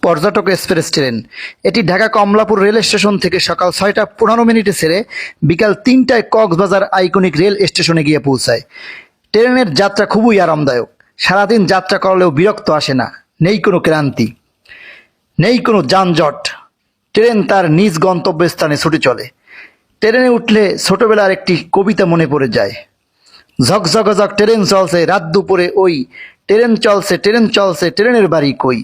পর্যটক express train. এটি Dhaka Kamalapur rail station থেকে সকাল 6টা 15 মিনিটে ছেড়ে বিকাল 3টায় কক্সবাজার আইকনিক রেল স্টেশনে গিয়ে পৌঁছায়। ট্রেনের যাত্রা খুবই আরামদায়ক। সারাদিন যাত্রা করলেও বিরক্ত আসে না। নেই কোনো ক্লান্তি, নেই কোনো যানজট। ট্রেন তার নিজ গন্তব্যস্থানে ছুটে চলে। ট্রেনে উঠলে ছোটবেলার একটি কবিতা মনে পড়ে যায়। ঝকঝকঝক ট্রেন চলছে রাত দুপুরে ওই, ট্রেন চলছে ট্রেন চলছে ট্রেনের বাড়ি কই।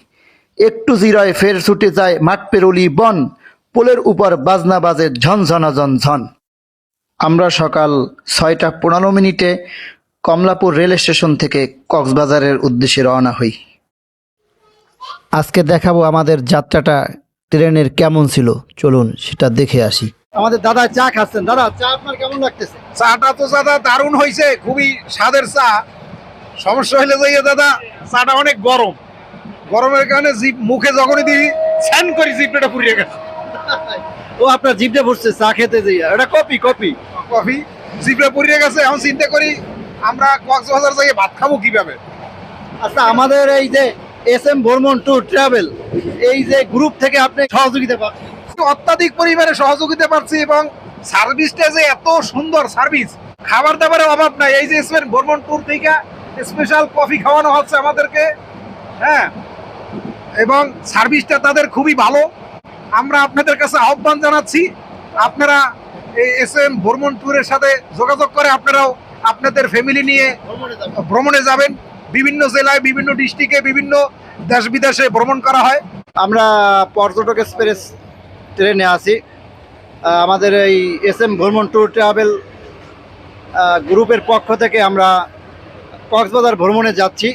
একটু জিরায় ফের ছুটে যায় মাঠ পেরোলি বন, পোলের উপর বাজনা বাজে ঝনঝনা ঝনঝন। আমরা সকাল 6টা 15 মিনিটে কমলাপুর রেল স্টেশন থেকে কক্সবাজারের উদ্দেশ্যে রওনা হই। আজকে দেখাবো আমাদের যাত্রাটা ট্রেনের কেমন ছিল, চলুন সেটা দেখে আসি। আমাদের দাদা চা খাচ্ছেন। দাদা, চা আপনার কেমন লাগতেছে? চাটা তো দাদা দারুণ হয়েছে, খুবই স্বাদের চা। সমস্যা হইলে যাইয়ে দাদা চাটা অনেক গরম, গরমের কারণে জিভ মুখে যখনই দিই স্যান করি জিভটা পুড়িয়ে গেছে। ও আপনার জিভে পড়ছে চা খেতে যাইয়া? এটা কপি কফি জিভটা পুড়িয়ে গেছে। এখন চিন্তা করি আমরা কক্সবাজার যাই ভাত খাবো কিভাবে। আচ্ছা, আমাদের এই যে SM ভ্রমণ ট্যুর ট্রাভেল, এই যে গ্রুপ থেকে আপনি সহযোগিতা পাচ্ছেন? অত্যাধিক পরিমাণে সহযোগিতা পাচ্ছি এবং সার্ভিসটা যে এত সুন্দর সার্ভিস, খাবার দাবারের অভাব নাই। এই যে ভ্রমণ ট্যুর থেকে স্পেশাল কফি খাওয়ানো হচ্ছে আমাদেরকে, হ্যাঁ, এবং সার্ভিসটা তাদের খুবই ভালো। আমরা আপনাদের কাছে আহ্বান জানাচ্ছি, আপনারা এই SM ভ্রমণ ট্যুরের সাথে যোগাযোগ করে আপনারাও আপনাদের ফ্যামিলি নিয়ে ভ্রমণে যাবেন। বিভিন্ন জেলায়, বিভিন্ন ডিস্ট্রিক্টে, বিভিন্ন দেশ বিদেশে ভ্রমণ করা হয়। আমরা পর্যটক এক্সপ্রেস ট্রেনে আছি। আমাদের এই SM ভ্রমণ ট্যুর ট্রাভেল গ্রুপের পক্ষ থেকে আমরা কক্সবাজার ভ্রমণে যাচ্ছি।